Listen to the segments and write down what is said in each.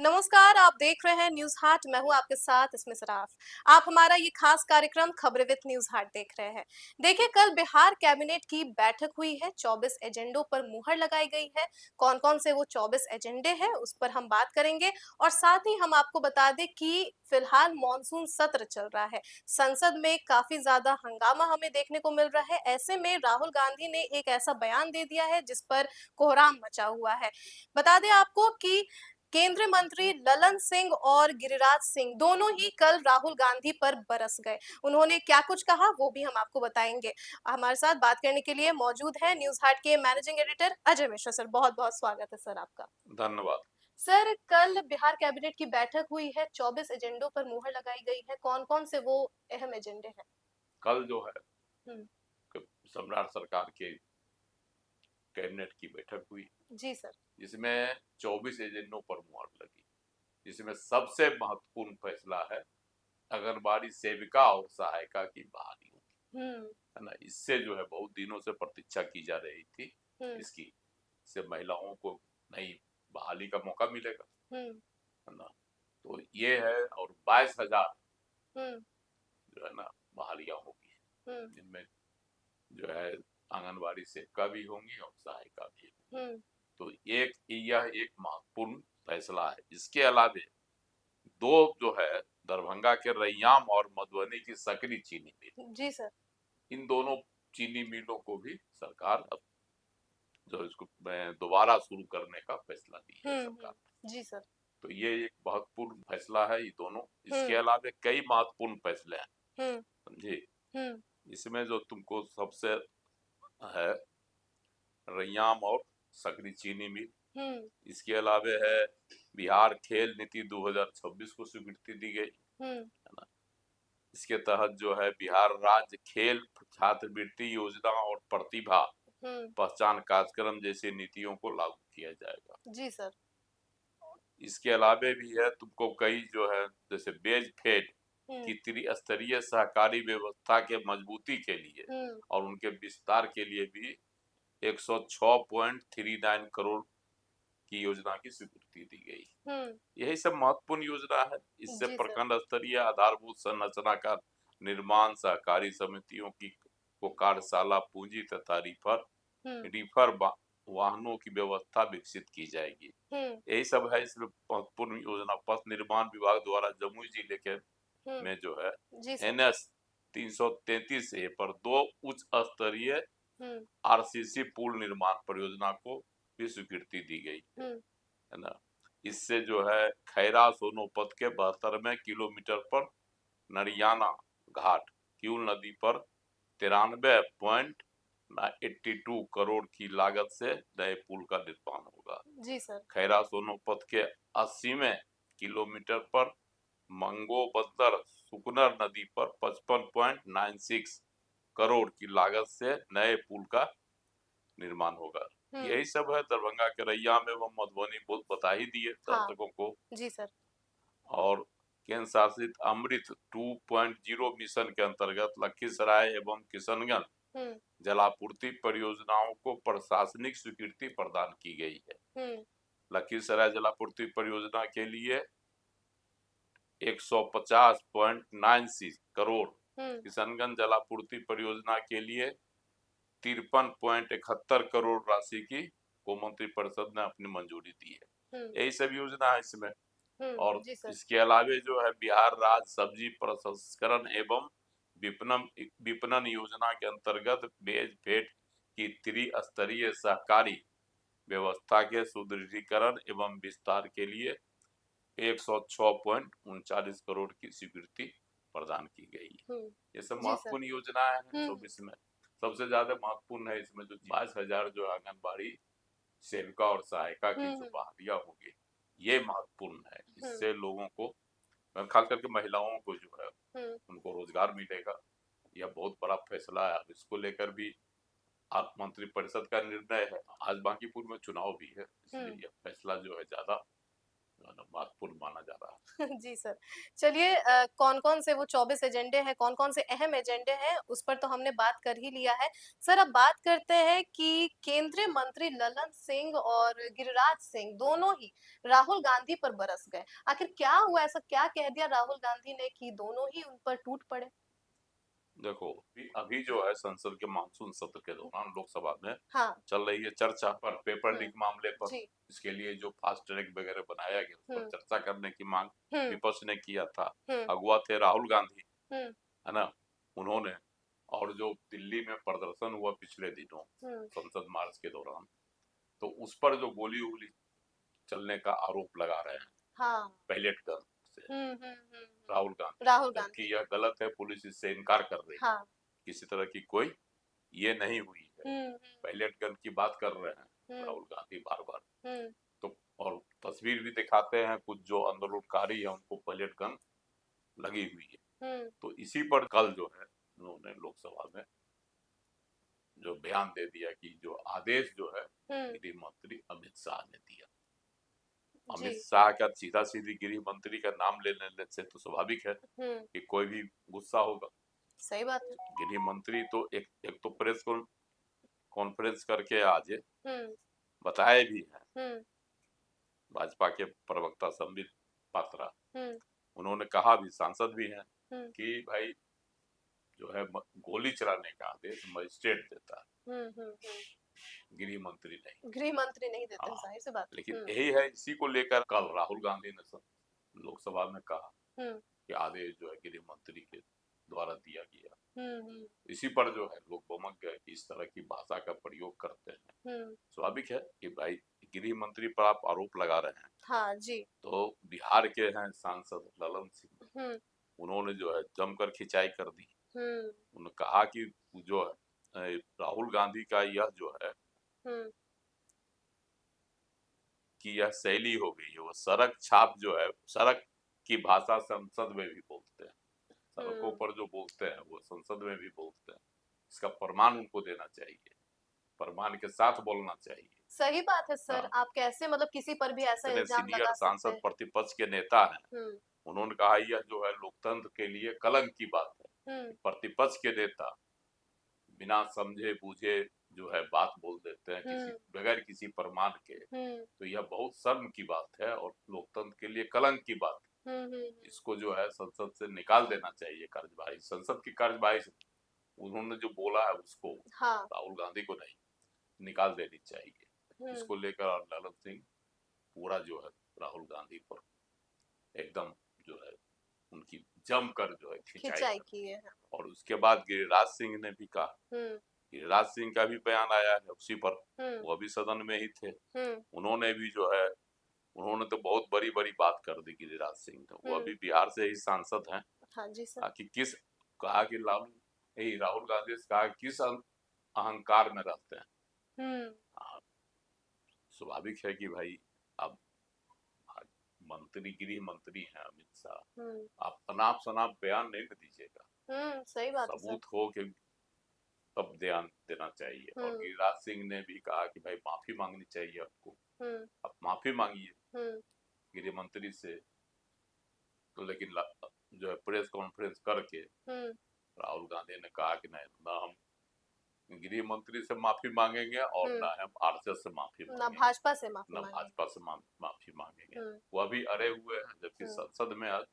नमस्कार, आप देख रहे हैं न्यूज़ हाट। मैं हूँ आपके साथ इसमें सराफ। आप हमारा ये खास कार्यक्रम खबरें विद न्यूज़ हाट देख रहे हैं। देखिए, कल बिहार कैबिनेट की बैठक हुई है। 24 एजेंडों पर मुहर लगाई गई है। कौन-कौन से वो 24 एजेंडे हैं, उस पर हम बात करेंगे और साथ ही हम आपको बता दें कि फिलहाल मॉनसून सत्र चल रहा है। संसद में काफी ज्यादा हंगामा हमें देखने को मिल रहा है। ऐसे में राहुल गांधी ने एक ऐसा बयान दे दिया है जिस पर कोहराम मचा हुआ है। बता दें आपको कि केंद्रीय मंत्री ललन सिंह और गिरिराज सिंह दोनों ही कल राहुल गांधी पर बरस गए। उन्होंने क्या कुछ कहा वो भी हम आपको बताएंगे। हमारे साथ बात करने के लिए मौजूद है न्यूज़ हाट के managing editor Ajay Mishra sir. बहुत-बहुत स्वागत है सर आपका। धन्यवाद। सर, कल बिहार कैबिनेट की बैठक हुई है। 24 एजेंडों पर मुहर लगाई गई है। कौन-कौन से वो अहम एजेंडे हैं? कल जो है हम्म। सम्राट सरकार के कैबिनेट की बैठक हुई, जी सर। जिसमें 24 एजेंडों पर मुहर लगी। जिसमें सबसे महत्वपूर्ण फैसला है आंगनबाड़ी सेविका और सहायिका की बहाली होगी, हम्म। है ना। इससे जो है बहुत दिनों से प्रतीक्षा की जा रही थी हम्म। इसकी। इससे महिलाओं को नई बहाली का मौका मिलेगा, हम्म। है ना। तो ये है, और 22,000 हम्म। जो है ना बहालियां होगी, हम्म। जिनमें जो है आंगनबाड़ी सेविका भी होंगी और सहायिका भी होंगी। हम्म। तो यह एक महत्वपूर्ण फैसला है। इसके अलावे दो जो है दरभंगा के रैयाम और मधुबनी की सकरी चीनी मिल, जी सर। इन दोनों चीनी मिलों को भी सरकार अब जो इसको दोबारा शुरू करने का फैसला ली है सरकार ने। जी सर। तो ये एक महत्वपूर्ण फैसला है, ये दोनों। इसके हम्म। अलावे कई महत्वपूर्ण फैसले हैं, हम्म। समझे। हम्म। इसमें जो तुमको सबसे है रैयाम और सकरी चीनी मिल। हम्म। इसके अलावे है बिहार खेल नीति 2026 को स्वीकृति दी गई, हम्म। है ना। इसके तहत जो है बिहार राज्य खेल छात्रवृत्ति योजना और प्रतिभा हम्म। पहचान कार्यक्रम जैसी नीतियों को लागू किया जाएगा। जी सर। इसके अलावे भी है तुमको कई जो है, जैसे बेज फेड हुँ, की त्रिस्तरीय सहकारी व्यवस्था के मजबूती के लिए हुँ, और उनके विस्तार के लिए भी 106.39 करोड़ की योजना की स्वीकृति दी गई। हुँ, यही सब महत्वपूर्ण योजना है। इससे जी सर। प्रखंड स्तरीय आधारभूत संरचना का निर्माण, सहकारी समितियों की को कार्यशाला पूंजी तथा हुँ, रिफर वाहनों की व्यवस्था विकसित की जाएगी। हुँ, यही सब है इसमें महत्वपूर्ण योजना। पथ निर्माण विभाग द्वारा जमुई जिले के हुँ, में जो है जी सर। NS 333 ए पर 2 उच्च स्तरीय हुँ, RCC पुल निर्माण परियोजना को भी स्वीकृति दी गई हुँ, है ना। इससे जो है खैरा सोनोपत के 72वें किलोमीटर पर नरियाना घाट क्यूल नदी पर 93.82 करोड़ की लागत से नए पुल का निर्माण होगा। जी सर। खैरा सोनोपत के 80वें किलोमीटर पर मंगो बंदर सुकनर नदी पर 55.96 करोड़ की लागत से नए पुल का निर्माण होगा। हुँ, यही सब है। दरभंगा के रैयाम एवं मधुबनी बहुत बता ही दिए हाँ, दर्शकों को। जी सर। और केंद्र शासित अमृत 2.0 मिशन के अंतर्गत लखीसराय एवं किशनगंज हुँ, जलापूर्ति परियोजनाओं को प्रशासनिक स्वीकृति प्रदान की गई है। हुँ, लखीसराय जलापूर्ति परियोजना के लिए 150.96 करोड़, हुँ, किशनगंज जलापूर्ति परियोजना के लिए 53.71 करोड़ राशि की को मंत्री परिषद ने अपनी मंजूरी दी है। हुँ, यही सब योजना है इसमें। और जी सर। इसके अलावे जो है बिहार राज्य सब्जी प्रसंस्करण एवं विपणन विपणन योजना के अंतर्गत बेज फेड की त्रिस्तरीय सहकारी व्यवस्था के सुदृढ़ीकरण एवं विस्तार के लिए 106.39 करोड़ की स्वीकृति प्रदान की गई है। हुँ, ये सब जी सर। महत्वपूर्ण योजनाएं हैं। हुँ, 24 में सबसे ज्यादा महत्वपूर्ण है इसमें जो 22,000 जो आंगनबाड़ी सेविका और सहायिका की हुँ, जो हुँ, बहालियां होगी, ये महत्वपूर्ण है। हुँ, इससे लोगों को, खास करके महिलाओं को जो है हुँ, उनको रोजगार मिलेगा। यह बहुत बड़ा फैसला है। अब इसको लेकर भी आप मंत्रिपरिषद का निर्णय है। आज बांकीपुर में चुनाव भी है, हुँ, इसलिए यह फैसला जो है ज्यादा महत्वपूर्ण माना जा रहा है। जी सर। चलिए कौन-कौन से वो 24 एजेंडे हैं, कौन-कौन से अहम एजेंडे हैं, उस पर तो हमने बात कर ही लिया है। सर अब बात करते हैं कि केंद्रीय मंत्री ललन सिंह और गिरिराज सिंह दोनों ही राहुल गांधी पर बरस गए। आखिर क्या हुआ, ऐसा क्या कह दिया राहुल गांधी ने कि दोनों ही उन पर टूट पड़े? देखो अभी जो है संसद के मानसून सत्र के दौरान लोकसभा में हाँ, चल रही है चर्चा पर पेपर हुँ, लीक मामले पर। जी, इसके लिए जो फास्ट ट्रैक वगैरह बनाया गया उस पर हुँ, चर्चा करने की मांग हुँ, विपक्ष ने किया था। हुँ, अगुआ थे राहुल गांधी, हुँ, है ना? उन्होंने और जो दिल्ली में प्रदर्शन हुआ पिछले दिनों हुँ, संसद मार्च के दौरान, तो उस पर जो गोली वोली चलने का आरोप लगा रहे हैं हाँ, पैलेट गन से हुँ, हुँ, हुँ, राहुल हुँ, गांधी, राहुल गांधी, जबकि यह गलत है, पुलिस इससे इनकार कर रही है। हाँ, किसी तरह की कोई ये नहीं हुई है। हुँ, हुँ, पायलट गन की बात कर रहे हैं हुँ, राहुल गांधी बार बार। हुँ, तो और तस्वीर भी दिखाते हैं, कुछ जो आंदोलनकारी है उनको पायलट गन लगी हुई है। हुँ, तो इसी पर कल जो है उन्होंने लोकसभा में जो बयान दे दिया कि जो आदेश जो है हुँ, गृह मंत्री अमित शाह ने दिया। जी, अमित शाह का सीधा सीधी गृह मंत्री का नाम लेने से तो स्वाभाविक है हुँ, कि कोई भी गुस्सा होगा। सही बात है। गृह मंत्री तो एक तो प्रेस कॉन्फ्रेंस करके आज हुँ, बताए भी हैं हुँ, भाजपा के प्रवक्ता संबित पात्रा, हुँ, उन्होंने कहा भी, सांसद भी हैं हुँ, कि भाई जो है गोली चलाने का आदेश मजिस्ट्रेट देता है, हुँ, हुँ, हुँ, गृह मंत्री नहीं। गृह मंत्री नहीं देते हैं, हाँ, ज़ाहिर-सी बात है। लेकिन हुँ, यही है, इसी को लेकर कल राहुल गांधी ने लोकसभा में कहा हुँ, कि आदेश जो है गृह मंत्री के द्वारा दिया गया। हुँ, हुँ, इसी पर जो है लोग भड़क गए कि इस तरह की भाषा का प्रयोग करते हैं। हुँ, स्वाभाविक है कि भाई गृह मंत्री पर आप आरोप लगा रहे हैं, हाँ जी, तो बिहार के हैं सांसद ललन सिंह, हुँ, उन्होंने जो है जमकर खिंचाई कर दी। हुँ, उन्होंने कहा कि जो है राहुल गांधी का यह जो है हुँ, कि यह शैली हो गई है, वो सड़क छाप जो है, सड़क की भाषा संसद में भी बोलते हैं, सड़कों हुँ। पर जो बोलते हैं वो संसद में भी बोलते हैं। इसका प्रमाण उनको देना चाहिए, प्रमाण के साथ बोलना चाहिए। सही बात है सर, हाँ, आप कैसे मतलब किसी पर भी ऐसा इतने इल्ज़ाम सीनियर लगा सकते सांसद हैं। प्रतिपक्ष के नेता हैं, हुँ, उन्होंने कहा यह जो है लोकतंत्र के लिए कलंक की बात है हुँ, कि प्रतिपक्ष के नेता बिना समझे बूझे जो है बात बोल देते हैं किसी हुँ, बगैर किसी प्रमाण के। हुँ, तो यह बहुत शर्म की बात है और लोकतंत्र के लिए कलंक की बात हुँ, हुँ, हुँ। है। इसको जो है संसद से निकाल देना चाहिए कार्यवाही, संसद की कार्यवाही से। उन्होंने जो बोला है उसको, हाँ, राहुल गांधी को नहीं, निकाल देनी चाहिए। हुँ, इसको लेकर ललन सिंह पूरा जो है राहुल गांधी पर एकदम जो है उनकी जमकर जो है खिंचाई खिंचाई कर दी। किए हैं। और उसके बाद गिरिराज सिंह ने भी कहा, हुँ, गिरिराज सिंह का भी बयान आया है उसी पर, हुँ, वो अभी सदन में ही थे। हुँ, उन्होंने भी जो है, उन्होंने तो बहुत बड़ी-बड़ी बात कर दी गिरिराज सिंह ने। वो हुँ। अभी बिहार से ही सांसद हैं। हाँ जी सर। कि किस कहा कि राहुल गांधी से कहा किस अहंकार में रहते हैं। हुँ, हाँ, स्वाभाविक है कि भाई अब मंत्री गृह मंत्री हैं अमित शाह, हुँ, आप अनाप शनाप बयान नहीं न दीजिएगा, हुँ, सही बात है सर। सबूत हो कि तब ध्यान देना चाहिए। और हुँ, गिरिराज सिंह ने भी कहा कि भाई माफी मांगनी चाहिए आपको, हुँ, आप माफी मांगिए हुँ, गृह मंत्री से। तो लेकिन जो है प्रेस कॉन्फ्रेंस करके हुँ, राहुल गांधी ने कहा कि नहीं, ना हम गृह मंत्री से माफी मांगेंगे और हुँ। ना हम आरएसएस से माफी ना मांगेंगे, भाजपा से माफ़ी ना माँगे। भाजपा से माफी मांगेंगे। हुँ, वो अभी अड़े हुए हैं, जबकि हुँ, संसद में आज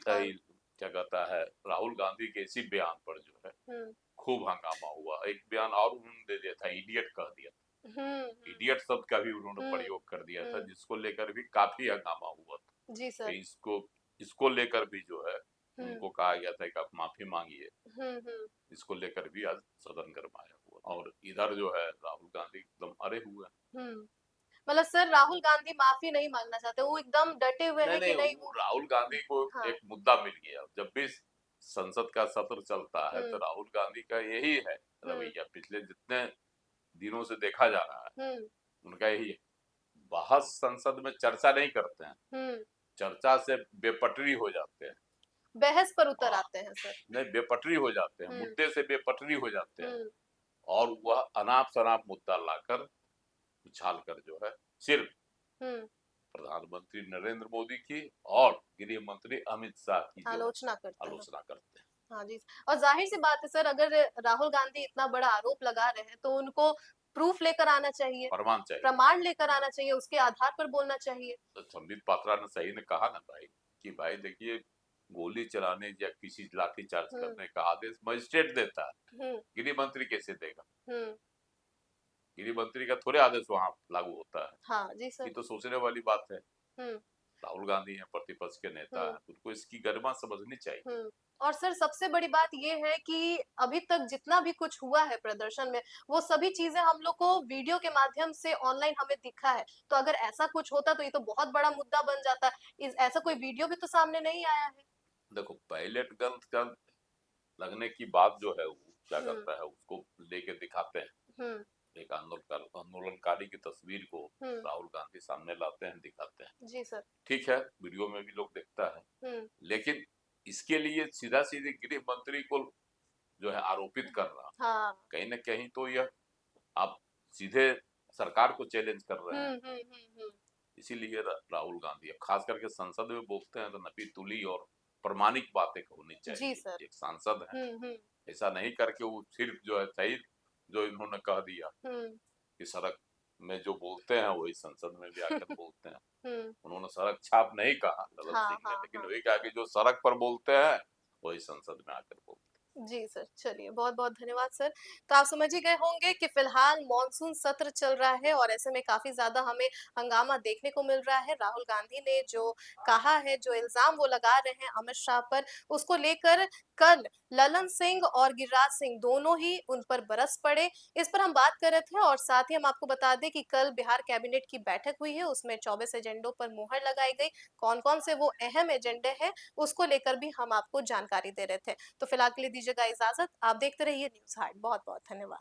कौन क्या कहता है राहुल गांधी के इसी बयान पर जो है हुँ, खूब हंगामा हुआ। एक बयान और उन्होंने दे दिया था, इडियट कह दिया था, हुँ, हुँ, इडियट शब्द का भी उन्होंने हुँ, प्रयोग कर दिया था, हुँ। जिसको लेकर भी काफी हंगामा हुआ था। जी तो सर। इसको लेकर भी जो है हुँ, उनको कहा गया था कि आप माफी मांगिए। हुँ, हुँ, इसको लेकर भी आज सदन गरमाया हुआ, और इधर जो है राहुल गांधी एकदम अड़े हुए हैं। हुँ। मतलब सर राहुल गांधी माफ़ी नहीं माँगना चाहते, वो एकदम डटे हुए नहीं हैं कि नहीं, नहीं वो वो राहुल गांधी को हाँ, एक मुद्दा मिल गया। जब भी संसद का सत्र चलता है तो हुँ, राहुल गांधी का यही है हुँ, रवैया, पिछले जितने दिनों से देखा जा रहा है हुँ, उनका यही है। बहस संसद में चर्चा नहीं करते हैं, हुँ। चर्चा से बेपटरी हो जाते हैं। बहस पर उतर हाँ, आते हैं सर। नहीं बेपटरी हो जाते हैं, हुँ, मुद्दे से बेपटरी हो जाते हैं। हुँ, और वह अनाप शनाप मुद्दा लाकर उछाल कर जो है सिर्फ हुँ, प्रधानमंत्री प्रधानमंत्री नरेंद्र मोदी की और गृह मंत्री अमित शाह की जो है आलोचना करते हैं। आलोचना करते हैं। हाँ जी, और ज़ाहिर-सी बात है सर, अगर राहुल गांधी इतना बड़ा आरोप लगा रहे हैं, तो उनको प्रूफ लेकर आना चाहिए, प्रमाण चाहिए। प्रमाण लेकर आना चाहिए, उसके आधार पर बोलना चाहिए। तो संबित पात्रा ने सही ने कहा ना भाई कि भाई देखिए, गोली चलाने या किसी लाठीचार्ज हुँ, करने का आदेश मजिस्ट्रेट देता है, हुँ, गृह मंत्री कैसे देगा? हुँ। गृह मंत्री का थोड़े आदेश वहां लागू होता है। हाँ जी ये सर। तो सोचने वाली बात है। हुँ, राहुल गांधी है, प्रतिपक्ष के नेता हुँ, है, तो उनको इसकी गरिमा समझनी चाहिए। हुँ। और सर सबसे बड़ी बात ये है कि अभी तक जितना भी कुछ हुआ है प्रदर्शन में, वो सभी चीज़ें हम लोग को वीडियो के माध्यम से ऑनलाइन हमें दिखा है। तो अगर ऐसा कुछ होता तो ये तो बहुत बड़ा मुद्दा बन जाता। इस ऐसा कोई वीडियो भी तो सामने नहीं आया है। देखो, पायलट गन का लगने की बात जो है, वो क्या हुँ, करता है, उसको लेके दिखाते हैं। हुँ, एक आंदोलनकारी की तस्वीर को हुँ। राहुल गांधी सामने लाते हैं, दिखाते हैं। जी सर। ठीक है, वीडियो में भी लोग देखता है, हुँ, लेकिन इसके लिए सीधा सीधे गृह मंत्री को जो है आरोपित करना, हाँ। कहीं न कहीं तो यह आप सीधे सरकार को चैलेंज कर रहे हुँ, हैं। हुँ, हुँ, हुँ। इसीलिए राहुल गांधी अब खास करके संसद में बोलते हैं तो नपी तुली और प्रमाणिक बातें होनी जी चाहिए। सर। एक सांसद है, हुँ, हुँ, ऐसा नहीं करके वो सिर्फ जो है सही जो इन्होंने कह दिया हुँ, कि सड़क में जो बोलते हैं वही संसद में भी आकर बोलते हैं। हुँ। उन्होंने सड़क छाप नहीं कहा ललन हाँ, सिंह ने, हाँ, लेकिन हाँ। वही कहा कि जो सड़क पर बोलते हैं वही संसद में आकर बोलते जी सर, चलिए बहुत-बहुत धन्यवाद सर। तो आप समझ ही गए होंगे कि फ़िलहाल मॉनसून सत्र चल रहा है और ऐसे में काफ़ी ज़्यादा हमें हंगामा देखने को मिल रहा है। राहुल गांधी ने जो कहा है, जो इल्ज़ाम वो लगा रहे हैं अमित शाह पर, उसको लेकर कल ललन सिंह और गिरिराज सिंह दोनों ही उन पर बरस पड़े। इस पर हम बात कर रहे थे और साथ ही हम आपको बता दें कि कल बिहार कैबिनेट की बैठक हुई है, उसमें 24 एजेंडों पर मुहर लगाई गई। कौन-कौन से वो अहम एजेंडे हैं, उसको लेकर भी हम आपको जानकारी दे रहे थे। तो फिलहाल के लिए दीजिएगा इजाज़त। आप देखते रहिए न्यूज़ हाट। बहुत-बहुत धन्यवाद।